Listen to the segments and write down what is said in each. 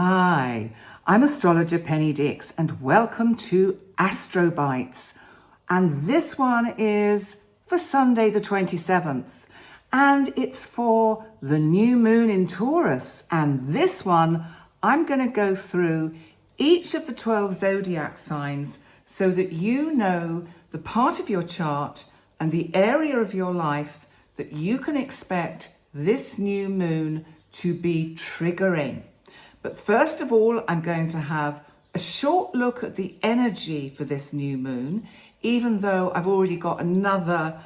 Hi, I'm astrologer Penny Dix and welcome to Astro Bites. And this one is for Sunday the 27th and it's for the new moon in Taurus. And this one, I'm going to go through each of the 12 zodiac signs so that you know the part of your chart and the area of your life that you can expect this new moon to be triggering. But first of all, I'm going to have a short look at the energy for this new moon, even though I've already got another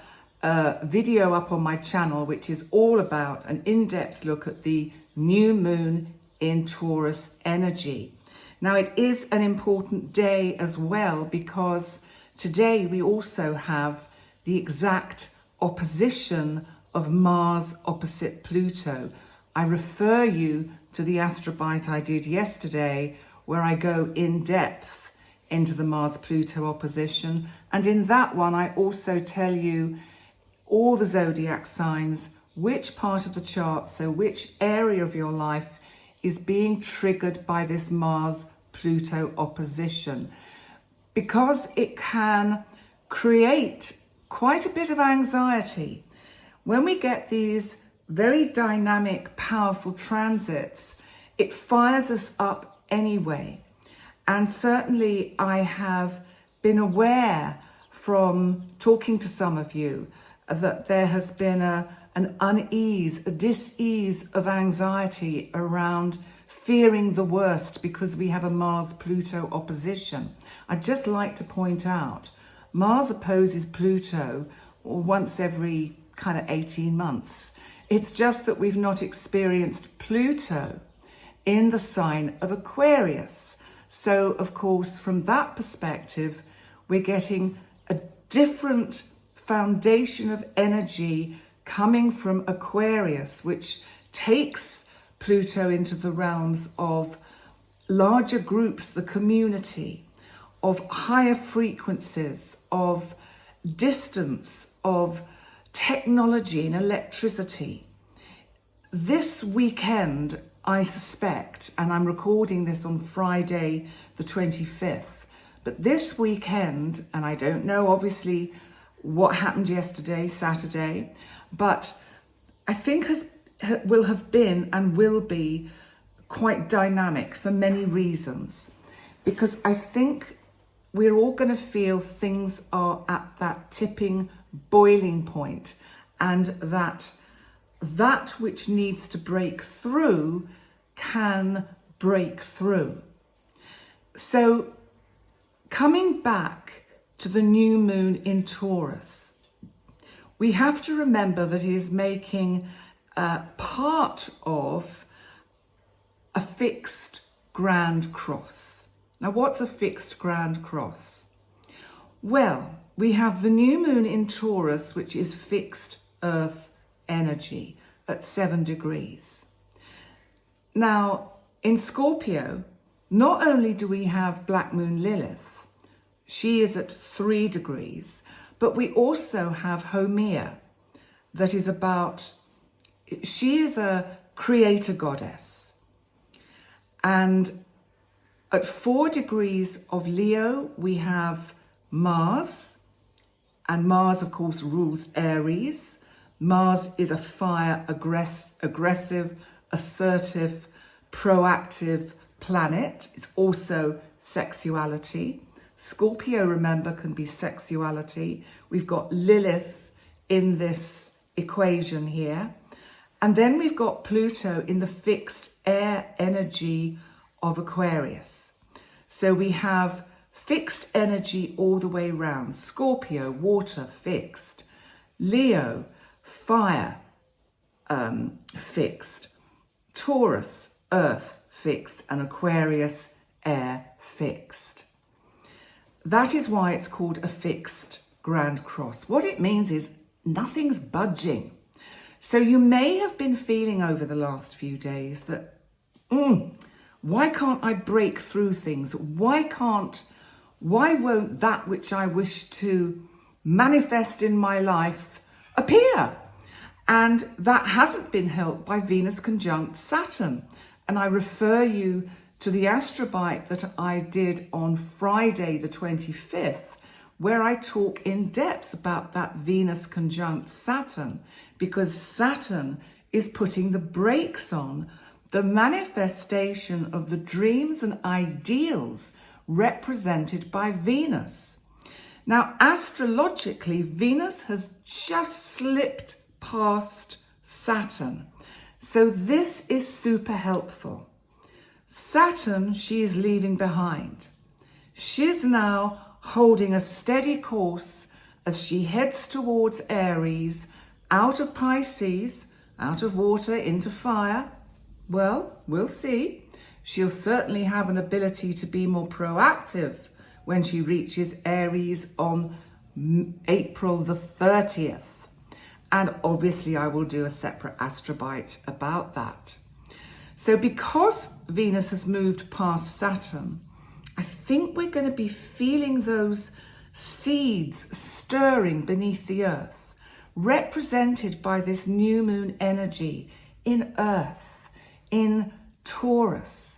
video up on my channel, which is all about an in-depth look at the new moon in Taurus energy. Now, it is an important day as well, because today we also have the exact opposition of Mars opposite Pluto. I refer you to the astrobite I did yesterday, where I go in depth into the Mars-Pluto opposition. And in that one, I also tell you all the zodiac signs, which part of the chart, so which area of your life is being triggered by this Mars-Pluto opposition, because it can create quite a bit of anxiety. When we get these very dynamic, powerful transits, it fires us up anyway. And certainly I have been aware from talking to some of you that there has been an unease, a dis-ease of anxiety around fearing the worst because we have a Mars-Pluto opposition. I'd just like to point out, Mars opposes Pluto once every kind of 18 months. It's just that we've not experienced Pluto in the sign of Aquarius. So, of course, from that perspective, we're getting a different foundation of energy coming from Aquarius, which takes Pluto into the realms of larger groups, the community, of higher frequencies, of distance, of technology and electricity. This weekend, I suspect, and I'm recording this on Friday the 25th, but this weekend, and I don't know obviously what happened yesterday, Saturday, but I think will have been and will be quite dynamic for many reasons, because I think we're all going to feel things are at that tipping boiling point, and that which needs to break through can break through. So coming back to the new moon in Taurus, we have to remember that it is making part of a fixed grand cross. Now, what's a fixed grand cross? Well, we have the new moon in Taurus, which is fixed earth energy at 7 degrees. Now, in Scorpio, not only do we have Black Moon Lilith, she is at 3 degrees, but we also have Haumea, that is she is a creator goddess. And at 4 degrees of Leo, we have Mars. And Mars, of course, rules Aries. Mars is a fire, aggressive, assertive, proactive planet. It's also sexuality. Scorpio, remember, can be sexuality. We've got Lilith in this equation here. And then we've got Pluto in the fixed air energy of Aquarius. So we have fixed energy all the way round. Scorpio, water, fixed. Leo, fire, fixed. Taurus, earth, fixed. And Aquarius, air, fixed. That is why it's called a fixed grand cross. What it means is nothing's budging. So you may have been feeling over the last few days that, why can't I break through things? Why won't that which I wish to manifest in my life appear? And that hasn't been helped by Venus conjunct Saturn. And I refer you to the Astrobite that I did on Friday the 25th, where I talk in depth about that Venus conjunct Saturn, because Saturn is putting the brakes on the manifestation of the dreams and ideals represented by Venus. Now, astrologically, Venus has just slipped past Saturn. So this is super helpful. Saturn, she is leaving behind. She's now holding a steady course as she heads towards Aries, out of Pisces, out of water into fire. Well, we'll see. She'll certainly have an ability to be more proactive when she reaches Aries on April the 30th. And obviously I will do a separate Astrobite about that. So because Venus has moved past Saturn, I think we're going to be feeling those seeds stirring beneath the earth, represented by this new moon energy in Earth, in Taurus.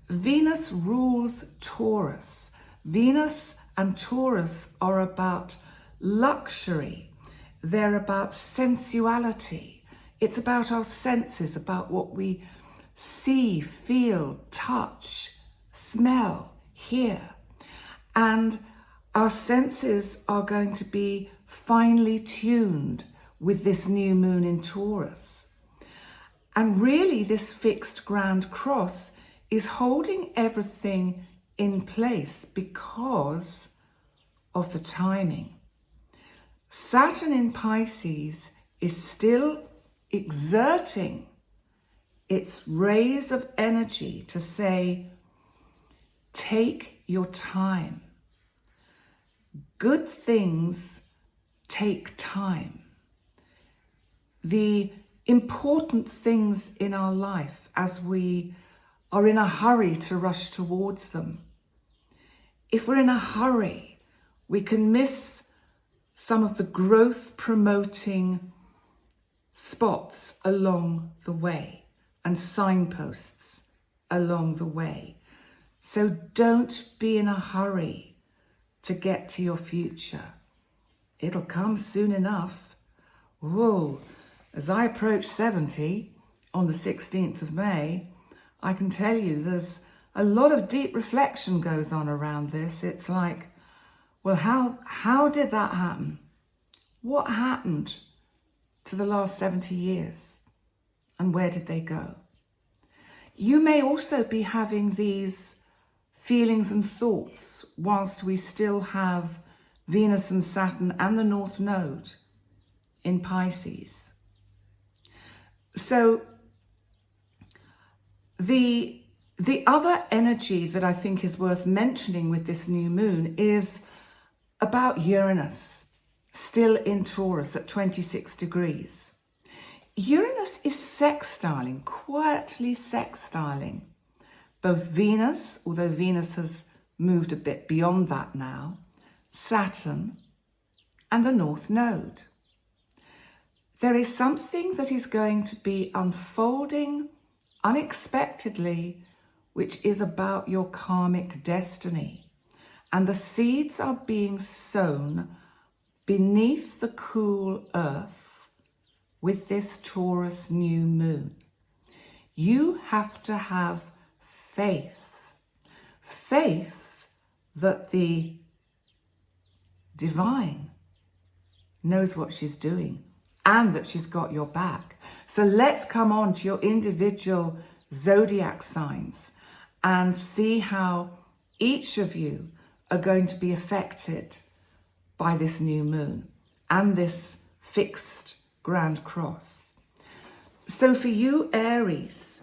Venus rules Taurus. Venus and Taurus are about luxury. They're about sensuality. It's about our senses, about what we see, feel, touch, smell, hear. And our senses are going to be finely tuned with this new moon in Taurus. And really, this fixed grand cross is holding everything in place because of the timing. Saturn in Pisces is still exerting its rays of energy to say, take your time. Good things take time. The important things in our life, as we are in a hurry to rush towards them, if we're in a hurry, we can miss some of the growth promoting spots along the way and signposts along the way. So don't be in a hurry to get to your future. It'll come soon enough. Whoa, as I approach 70 on the 16th of May, I can tell you there's a lot of deep reflection goes on around this. It's like, well, how did that happen? What happened to the last 70 years? And where did they go? You may also be having these feelings and thoughts whilst we still have Venus and Saturn and the North Node in Pisces. So the other energy that I think is worth mentioning with this new moon is about Uranus, still in Taurus at 26 degrees. Uranus is sextiling, quietly sextiling, both Venus, although Venus has moved a bit beyond that now, Saturn, and the North Node. There is something that is going to be unfolding unexpectedly, which is about your karmic destiny. And the seeds are being sown beneath the cool earth with this Taurus new moon. You have to have faith. Faith that the divine knows what she's doing and that she's got your back. So let's come on to your individual zodiac signs and see how each of you are going to be affected by this new moon and this fixed grand cross. So for you, Aries,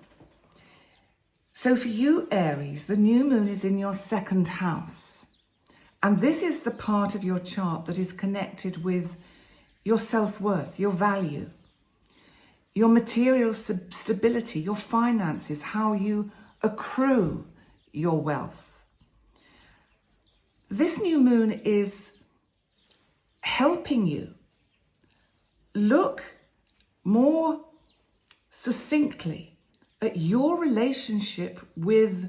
the new moon is in your second house. And this is the part of your chart that is connected with your self-worth, your value, your material stability, your finances, how you accrue your wealth. This new moon is helping you look more succinctly at your relationship with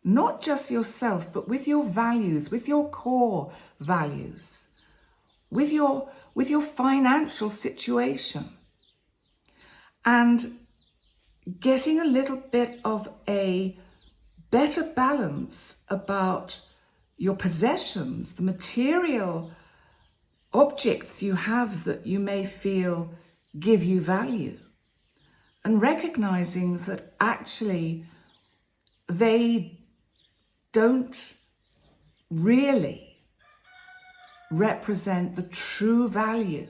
not just yourself, but with your values, with your core values, with your financial situation, and getting a little bit of a better balance about your possessions, the material objects you have that you may feel give you value, and recognizing that actually they don't really represent the true value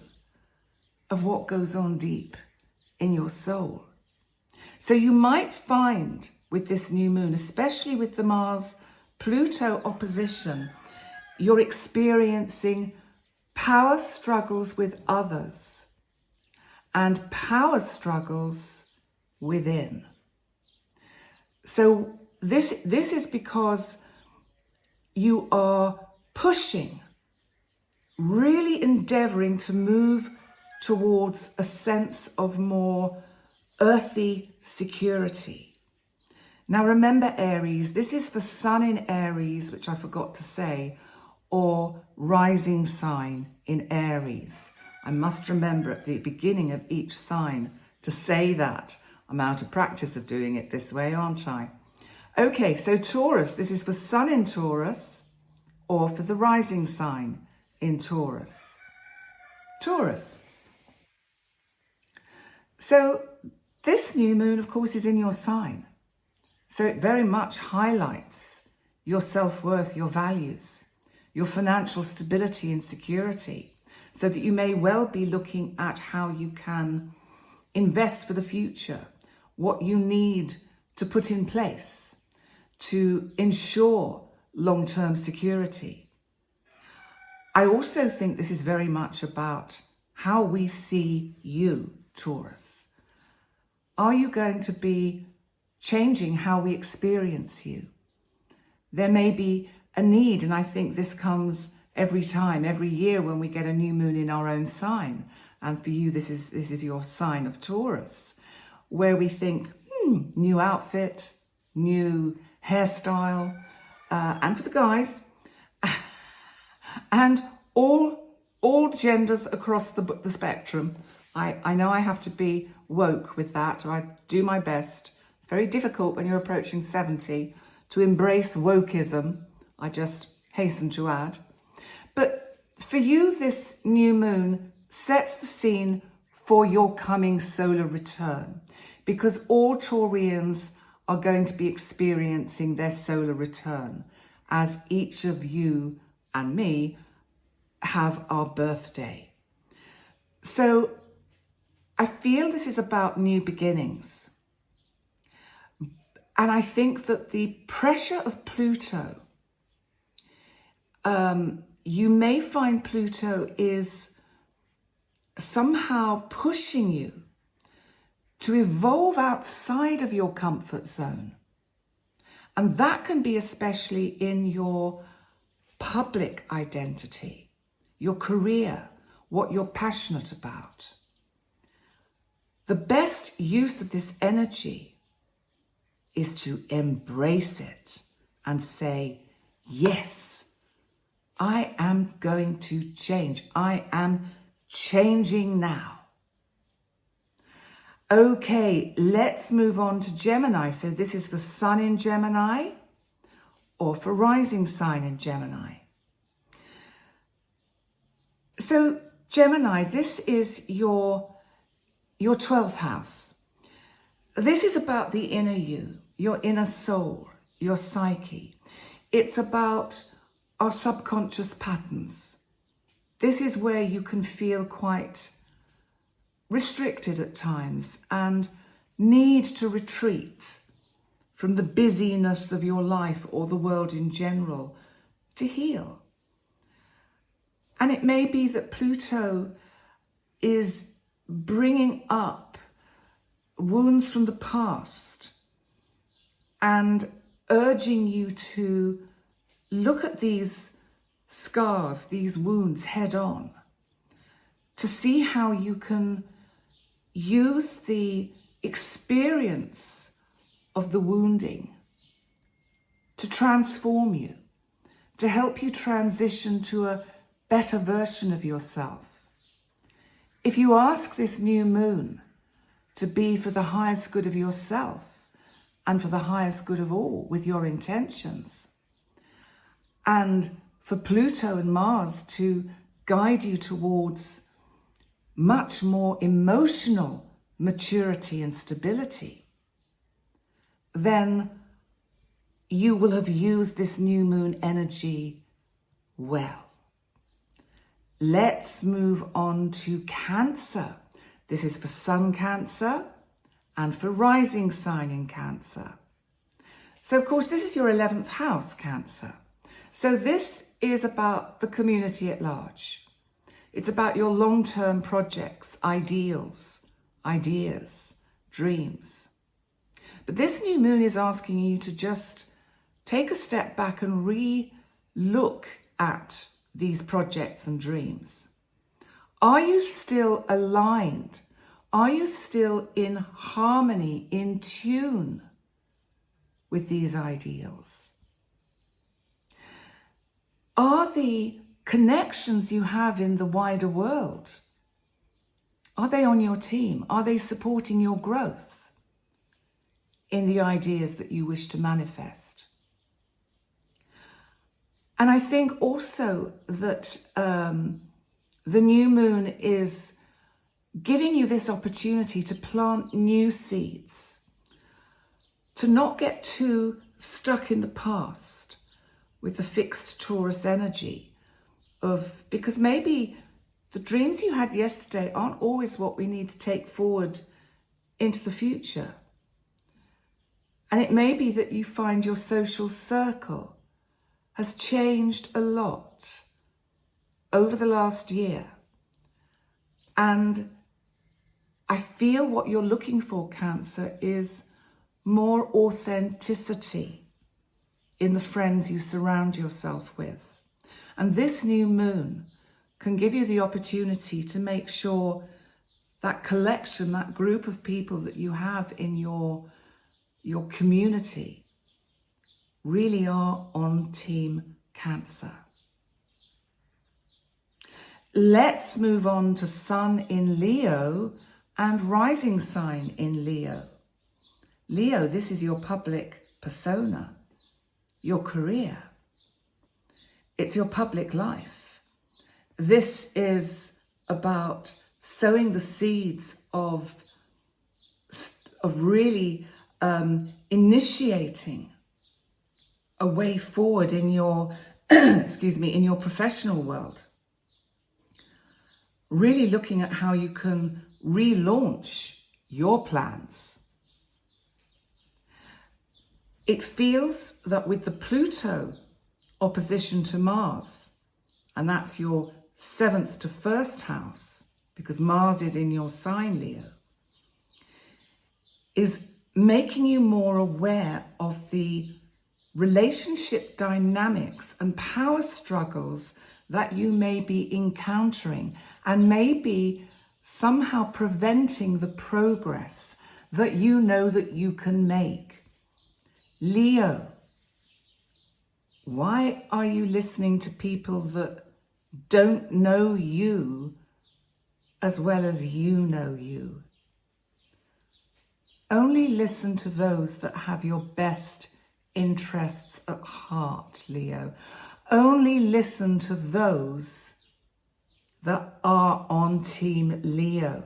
of what goes on deep in your soul. So you might find with this new moon, especially with the Mars-Pluto opposition, you're experiencing power struggles with others and power struggles within. So this is because you are pushing, really endeavoring to move towards a sense of more earthy security. Now remember, Aries, this is the Sun in Aries, which I forgot to say, or rising sign in Aries. I must remember at the beginning of each sign to say that. I'm out of practice of doing it this way, aren't I? Okay, so Taurus, this is for Sun in Taurus or for the rising sign in Taurus. Taurus. So this new moon, of course, is in your sign. So it very much highlights your self-worth, your values, your financial stability and security, so that you may well be looking at how you can invest for the future, what you need to put in place to ensure long-term security. I also think this is very much about how we see you, Taurus. Are you going to be changing how we experience you? There may be a need, and I think this comes every time, every year when we get a new moon in our own sign. And for you, this is your sign of Taurus, where we think, new outfit, new hairstyle, and for the guys, and all genders across the spectrum. I know I have to be woke with that, or I do my best. It's very difficult when you're approaching 70 to embrace wokeism, I just hasten to add. But for you, this new moon sets the scene for your coming solar return, because all Taurians are going to be experiencing their solar return as each of you and me have our birthday. So I feel this is about new beginnings. And I think that the pressure of Pluto, you may find Pluto is somehow pushing you to evolve outside of your comfort zone. And that can be especially in your public identity, your career, what you're passionate about. The best use of this energy is to embrace it and say, yes, I am going to change. I am changing now. Okay, let's move on to Gemini. So this is for Sun in Gemini or for rising sign in Gemini. So Gemini, this is your 12th house. This is about the inner you, your inner soul, your psyche. It's about our subconscious patterns. This is where you can feel quite restricted at times and need to retreat from the busyness of your life or the world in general to heal. And it may be that Pluto is bringing up wounds from the past and urging you to look at these scars, these wounds head on, to see how you can use the experience of the wounding to transform you, to help you transition to a better version of yourself. If you ask this new moon to be for the highest good of yourself and for the highest good of all with your intentions, and for Pluto and Mars to guide you towards much more emotional maturity and stability, then you will have used this new moon energy well. Let's move on to Cancer. This is for Sun Cancer and for rising sign in Cancer. So of course, this is your 11th house, Cancer. So this is about the community at large. It's about your long-term projects, ideals, ideas, dreams. But this new moon is asking you to just take a step back and re-look at these projects and dreams. Are you still aligned? Are you still in harmony, in tune with these ideals? Are the connections you have in the wider world, are they on your team? Are they supporting your growth in the ideas that you wish to manifest? And I think also that the new moon is giving you this opportunity to plant new seeds, to not get too stuck in the past with the fixed Taurus energy because maybe the dreams you had yesterday aren't always what we need to take forward into the future. And it may be that you find your social circle has changed a lot over the last year. And I feel what you're looking for, Cancer, is more authenticity in the friends you surround yourself with. And this new moon can give you the opportunity to make sure that collection, that group of people that you have in your community really are on Team Cancer. Let's move on to Sun in Leo and rising sign in Leo. Leo, this is your public persona, your career. It's your public life. This is about sowing the seeds of really initiating a way forward in your, in your professional world. Really looking at how you can relaunch your plans. It feels that with the Pluto opposition to Mars, and that's your 7th to 1st house, because Mars is in your sign, Leo, is making you more aware of the relationship dynamics and power struggles that you may be encountering and may be somehow preventing the progress that you know that you can make. Leo, why are you listening to people that don't know you as well as you know you? Only listen to those that have your best interests at heart, Leo. Only listen to those that are on Team Leo.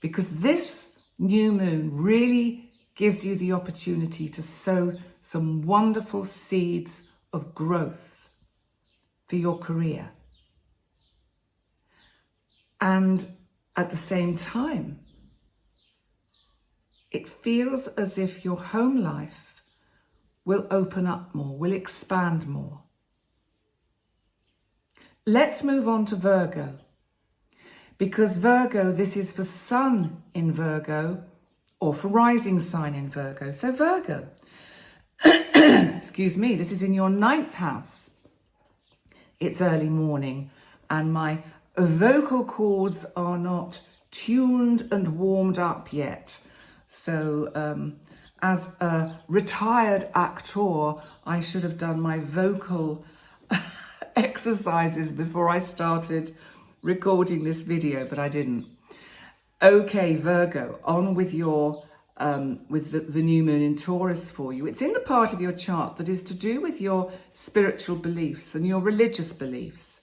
Because this new moon really gives you the opportunity to sow some wonderful seeds of growth for your career. And at the same time, it feels as if your home life will open up more, will expand more. Let's move on to Virgo. Because Virgo, this is for Sun in Virgo or for rising sign in Virgo. So Virgo, excuse me, this is in your 9th house. It's early morning and my vocal cords are not tuned and warmed up yet. So as a retired actor, I should have done my vocal exercises before I started recording this video, but I didn't. Okay, Virgo, on with your with the new moon in Taurus for you. It's in the part of your chart that is to do with your spiritual beliefs and your religious beliefs.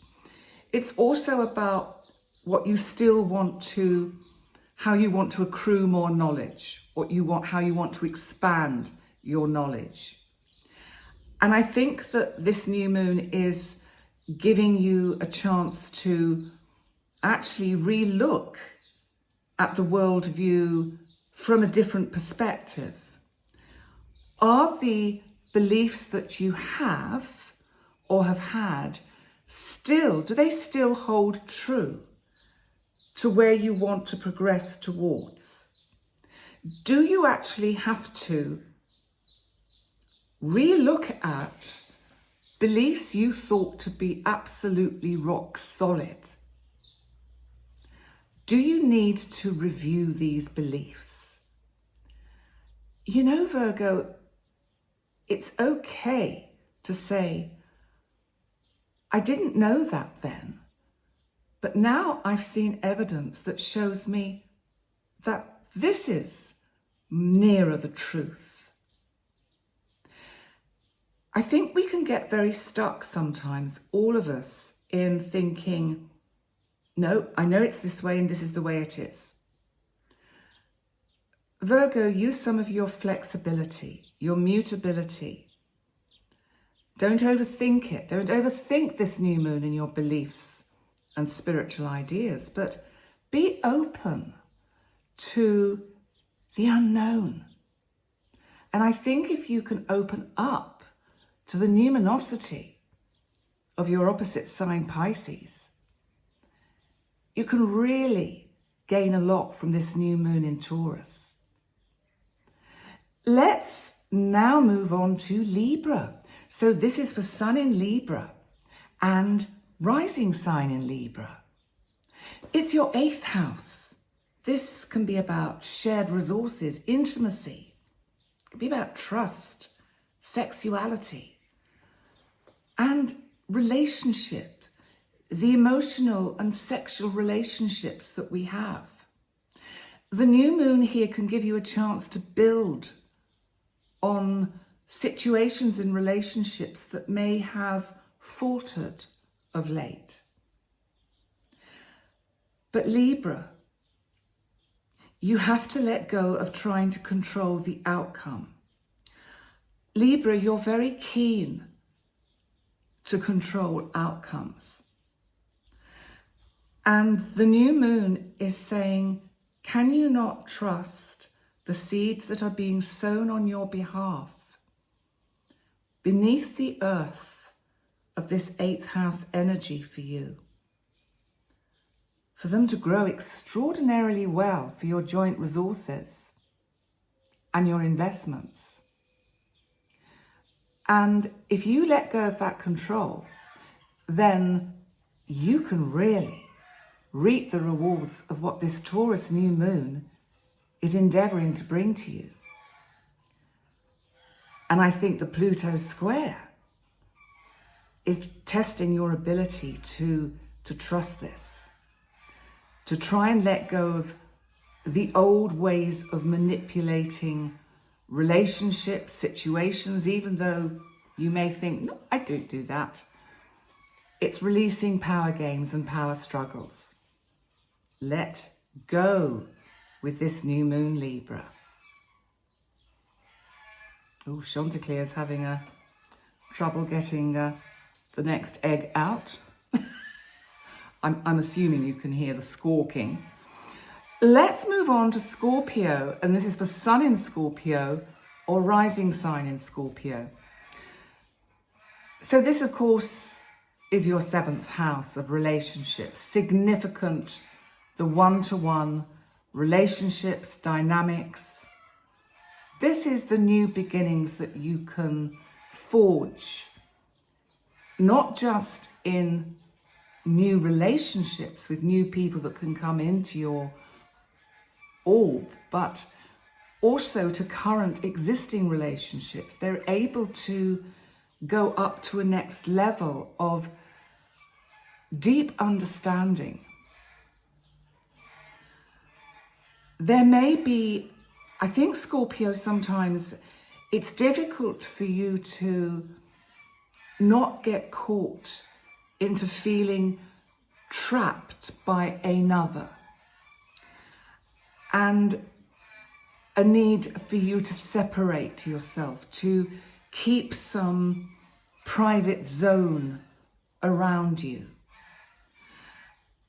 It's also about what you still want to, how you want to accrue more knowledge, how you want to expand your knowledge. And I think that this new moon is giving you a chance to actually re-look at the worldview from a different perspective. Are the beliefs that you have or have had do they still hold true to where you want to progress towards? Do you actually have to re-look at beliefs you thought to be absolutely rock solid? Do you need to review these beliefs? You know, Virgo, it's okay to say, I didn't know that then, but now I've seen evidence that shows me that this is nearer the truth. I think we can get very stuck sometimes, all of us, in thinking, no, I know it's this way and this is the way it is. Virgo, use some of your flexibility, your mutability. Don't overthink it. Don't overthink this new moon and your beliefs and spiritual ideas, but be open to the unknown. And I think if you can open up to the numinosity of your opposite sign, Pisces, you can really gain a lot from this new moon in Taurus. Let's now move on to Libra. So this is for Sun in Libra and rising sign in Libra. It's your 8th house. This can be about shared resources, intimacy. It can be about trust, sexuality, and relationship, the emotional and sexual relationships that we have. The new moon here can give you a chance to build on situations in relationships that may have faltered of late. But Libra, you have to let go of trying to control the outcome. Libra, you're very keen to control outcomes. And the new moon is saying, can you not trust the seeds that are being sown on your behalf beneath the earth of this 8th house energy for you, for them to grow extraordinarily well for your joint resources and your investments? And if you let go of that control, then you can really reap the rewards of what this Taurus new moon is endeavoring to bring to you. And I think the Pluto square is testing your ability to trust this, to try and let go of the old ways of manipulating relationships, situations, even though you may think, no, I don't do that. It's releasing power games and power struggles. Let go with this new moon, Libra. Oh, Chanticleer's having trouble getting the next egg out. I'm assuming you can hear the squawking. Let's move on to Scorpio, and this is for Sun in Scorpio or rising sign in Scorpio. So this, of course, is your 7th house of relationships, significant, the one-to-one relationships, dynamics. This is the new beginnings that you can forge, not just in new relationships with new people that can come into your orb, but also to current existing relationships. They're able to go up to a next level of deep understanding. There may be, I think, Scorpio, sometimes it's difficult for you to not get caught into feeling trapped by another, and a need for you to separate yourself, to keep some private zone around you.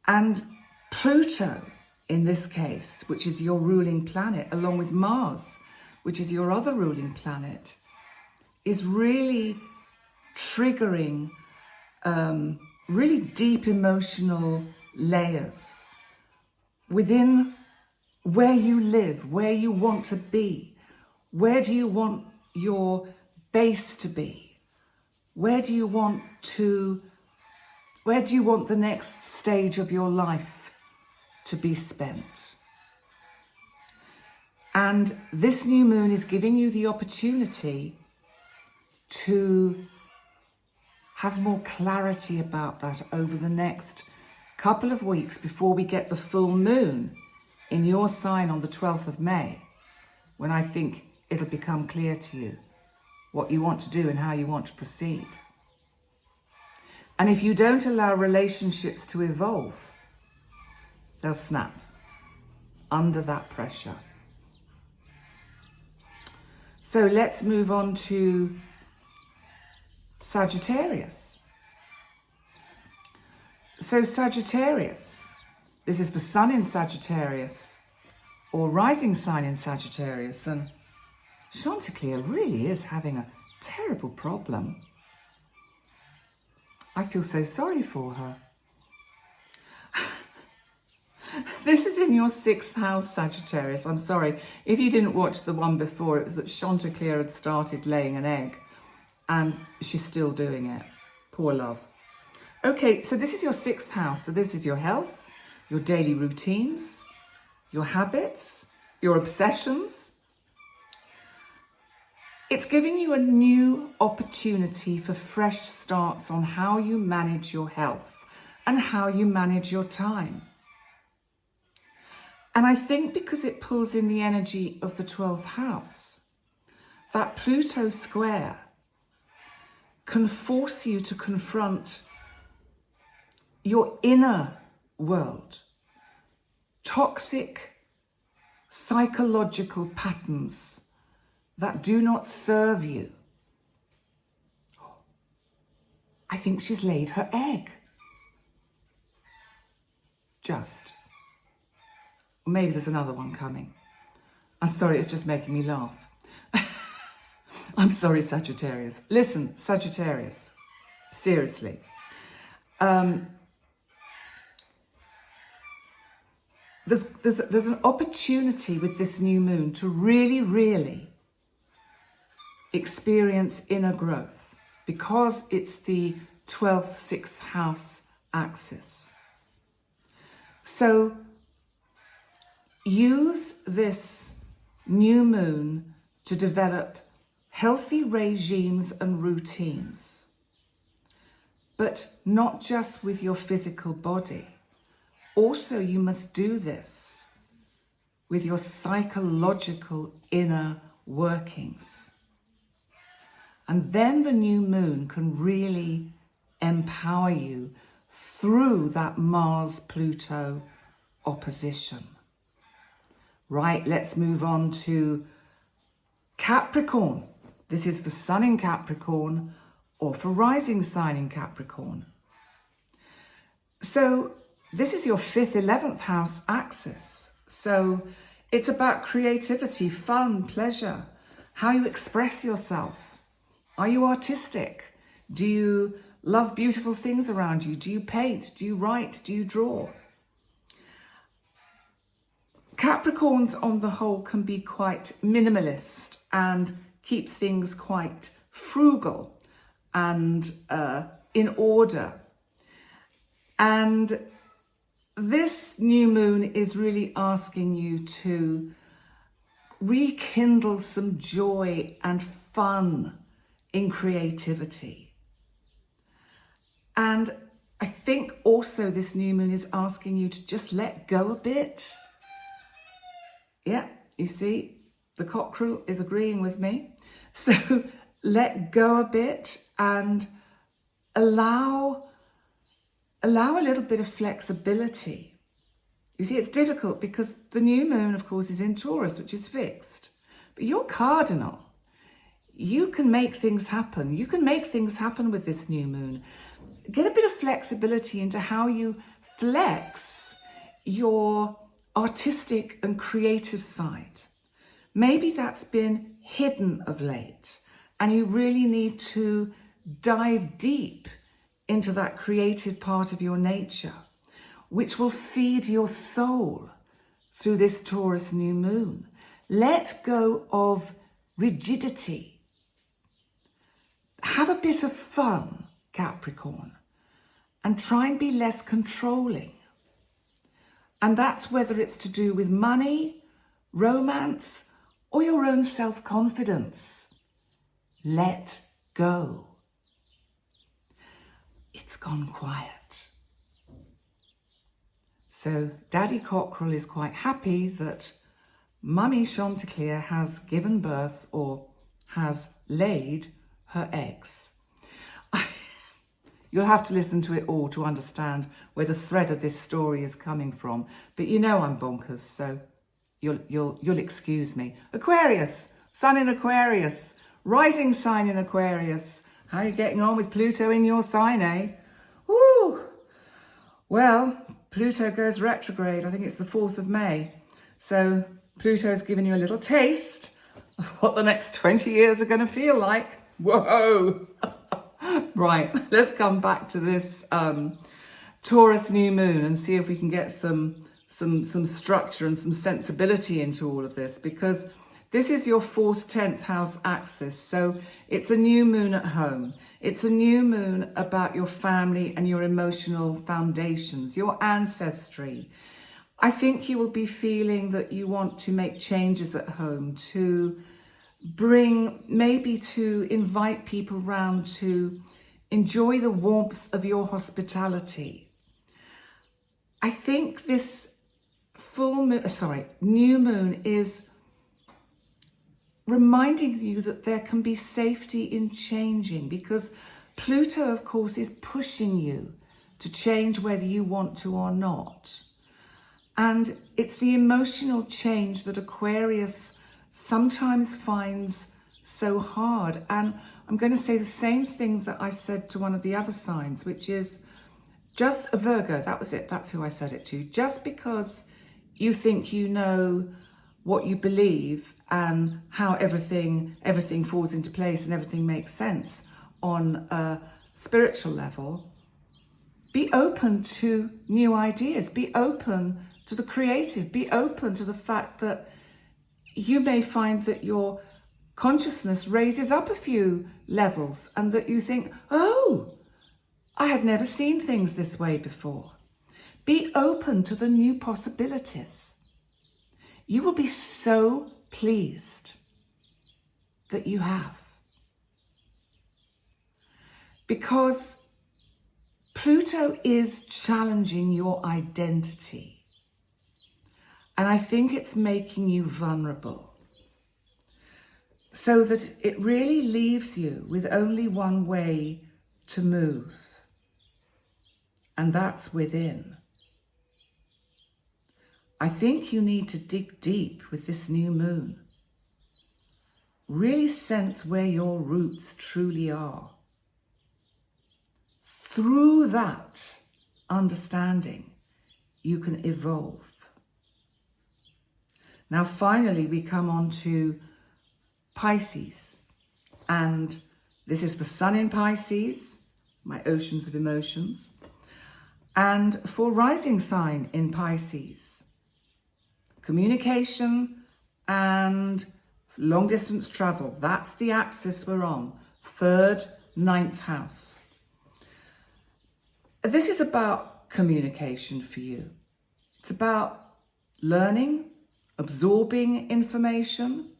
And Pluto, in this case, which is your ruling planet, along with Mars, which is your other ruling planet, is really triggering really deep emotional layers within where you live, where you want to be. Where do you want your base to be? Where do you want the next stage of your life to be spent? And this new moon is giving you the opportunity to have more clarity about that over the next couple of weeks before we get the full moon in your sign on the 12th of May, when I think it'll become clear to you what you want to do and how you want to proceed. And if you don't allow relationships to evolve, they'll snap under that pressure. So let's move on to Sagittarius. So Sagittarius, this is the sun in Sagittarius or rising sign in Sagittarius, and Chanticleer really is having a terrible problem. I feel so sorry for her. This is in your 6th house, Sagittarius. I'm sorry, if you didn't watch the one before, it was that Chanticleer had started laying an egg and she's still doing it. Poor love. Okay, so this is your 6th house. So this is your health, your daily routines, your habits, your obsessions. It's giving you a new opportunity for fresh starts on how you manage your health and how you manage your time. And I think because it pulls in the energy of the 12th house, that Pluto square can force you to confront your inner world, toxic psychological patterns that do not serve you. I think she's laid her egg. Maybe there's another one coming. I'm sorry, it's just making me laugh. I'm sorry, Sagittarius. Listen, Sagittarius, seriously. There's an opportunity with this new moon to really experience inner growth because it's the 12th, 6th house axis. So use this new moon to develop healthy regimes and routines, but not just with your physical body. Also, you must do this with your psychological inner workings. And then the new moon can really empower you through that Mars-Pluto opposition. Right, let's move on to Capricorn. This is for sun in Capricorn or for rising sign in Capricorn. So this is your 5th, 11th house axis. So it's about creativity, fun, pleasure, how you express yourself. Are you artistic? Do you love beautiful things around you? Do you paint? Do you write? Do you draw? Capricorns on the whole can be quite minimalist and keep things quite frugal and in order. And this new moon is really asking you to rekindle some joy and fun in creativity. And I think also this new moon is asking you to just let go a bit. Yeah, you see, the cockerel is agreeing with me. So let go a bit and allow a little bit of flexibility. You see, it's difficult because the new moon, of course, is in Taurus, which is fixed. But you're cardinal. You can make things happen. You can make things happen with this new moon. Get a bit of flexibility into how you flex your artistic and creative side. Maybe that's been hidden of late, and you really need to dive deep into that creative part of your nature, which will feed your soul through this Taurus new moon. Let go of rigidity. Have a bit of fun, Capricorn, and try and be less controlling. And that's whether it's to do with money, romance, or your own self-confidence. Let go. It's gone quiet. So Daddy Cockerel is quite happy that Mummy Chanticleer has given birth or has laid her eggs. You'll have to listen to it all to understand where the thread of this story is coming from. But you know I'm bonkers, so you'll excuse me. Aquarius, Sun in Aquarius, rising sign in Aquarius. How are you getting on with Pluto in your sign, eh? Woo! Well, Pluto goes retrograde. I think it's the 4th of May. So Pluto's given you a little taste of what the next 20 years are going to feel like. Whoa! Right, let's come back to this Taurus new moon and see if we can get some structure and some sensibility into all of this, because this is your 4th, 10th house axis. So it's a new moon at home. It's a new moon about your family and your emotional foundations, your ancestry. I think you will be feeling that you want to make changes at home, to invite people round to enjoy the warmth of your hospitality. I think this new moon is reminding you that there can be safety in changing, because Pluto, of course, is pushing you to change whether you want to or not. And it's the emotional change that Aquarius sometimes finds so hard. And I'm going to say the same thing that I said to one of the other signs, which is just a Virgo. That was it. That's who I said it to. Just because you think you know what you believe and how everything falls into place and everything makes sense on a spiritual level, be open to new ideas. Be open to the creative. Be open to the fact that you may find that your consciousness raises up a few levels and that you think, oh, I had never seen things this way before. Be open to the new possibilities. You will be so pleased that you have. Because Pluto is challenging your identity. And I think it's making you vulnerable, so that it really leaves you with only one way to move, and that's within. I think you need to dig deep with this new moon. Really sense where your roots truly are. Through that understanding, you can evolve. Now, finally, we come on to Pisces. And this is the Sun in Pisces, my oceans of emotions. And for rising sign in Pisces, communication and long distance travel. That's the axis we're on. 3rd, 9th house. This is about communication for you. It's about learning absorbing information.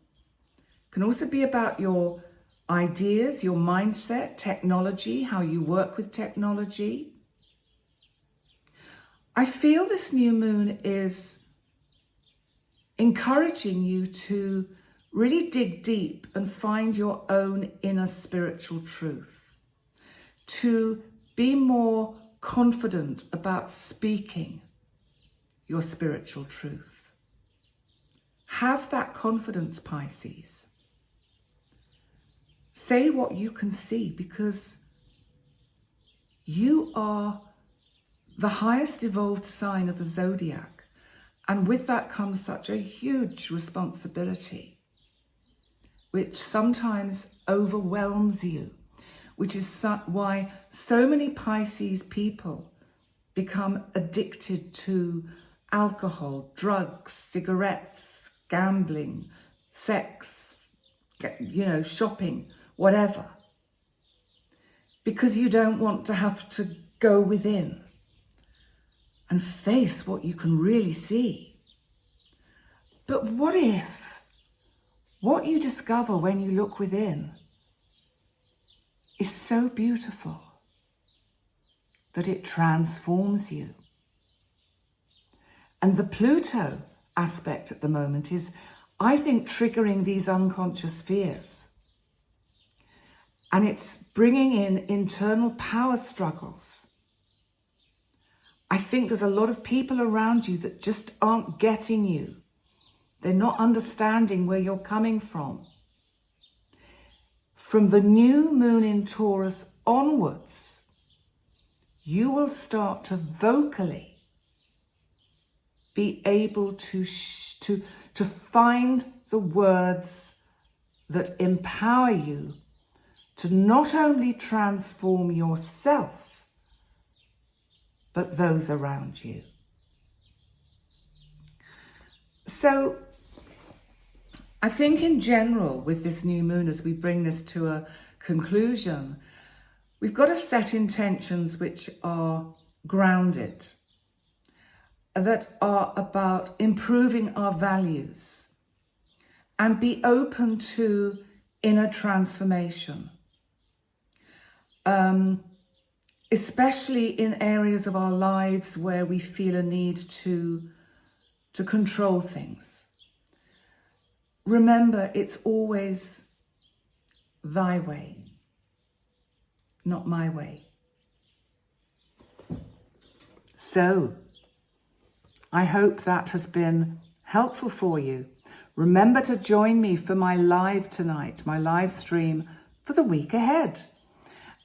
It can also be about your ideas, your mindset, technology, how you work with technology. I feel this new moon is encouraging you to really dig deep and find your own inner spiritual truth, to be more confident about speaking your spiritual truth. Have that confidence, Pisces. Say what you can see, because you are the highest evolved sign of the zodiac. And with that comes such a huge responsibility, which sometimes overwhelms you, which is why so many Pisces people become addicted to alcohol, drugs, cigarettes, gambling, sex, shopping, whatever. Because you don't want to have to go within and face what you can really see. But what if what you discover when you look within is so beautiful that it transforms you? And the Pluto aspect at the moment is, I think, triggering these unconscious fears. And it's bringing in internal power struggles. I think there's a lot of people around you that just aren't getting you. They're not understanding where you're coming from. From the new moon in Taurus onwards, you will start to vocally be able to find the words that empower you to not only transform yourself, but those around you. So I think in general, with this new moon, as we bring this to a conclusion, we've got to set intentions which are grounded, that are about improving our values, and be open to inner transformation. Especially in areas of our lives where we feel a need to control things. Remember, it's always thy way, not my way. So, I hope that has been helpful for you. Remember to join me for my live tonight, my live stream for the week ahead.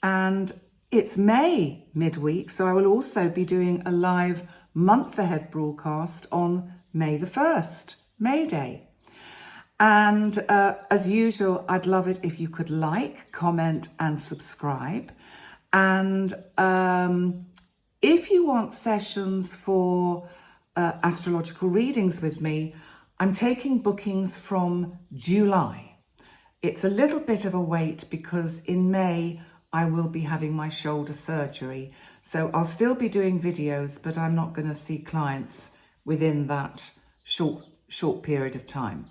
And it's May midweek, so I will also be doing a live month ahead broadcast on May the 1st, May Day. And as usual, I'd love it if you could like, comment and subscribe. And if you want sessions for astrological readings with me, I'm taking bookings from July. It's a little bit of a wait because in May, I will be having my shoulder surgery. So I'll still be doing videos, but I'm not going to see clients within that short period of time.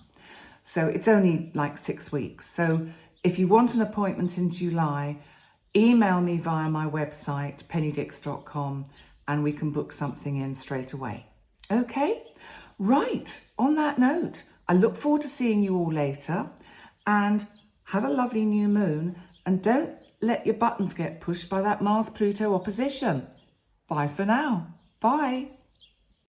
So it's only like 6 weeks. So if you want an appointment in July, email me via my website, pennydix.com, and we can book something in straight away. Okay? Right. On that note, I look forward to seeing you all later, and have a lovely new moon, and don't let your buttons get pushed by that Mars-Pluto opposition. Bye for now. Bye.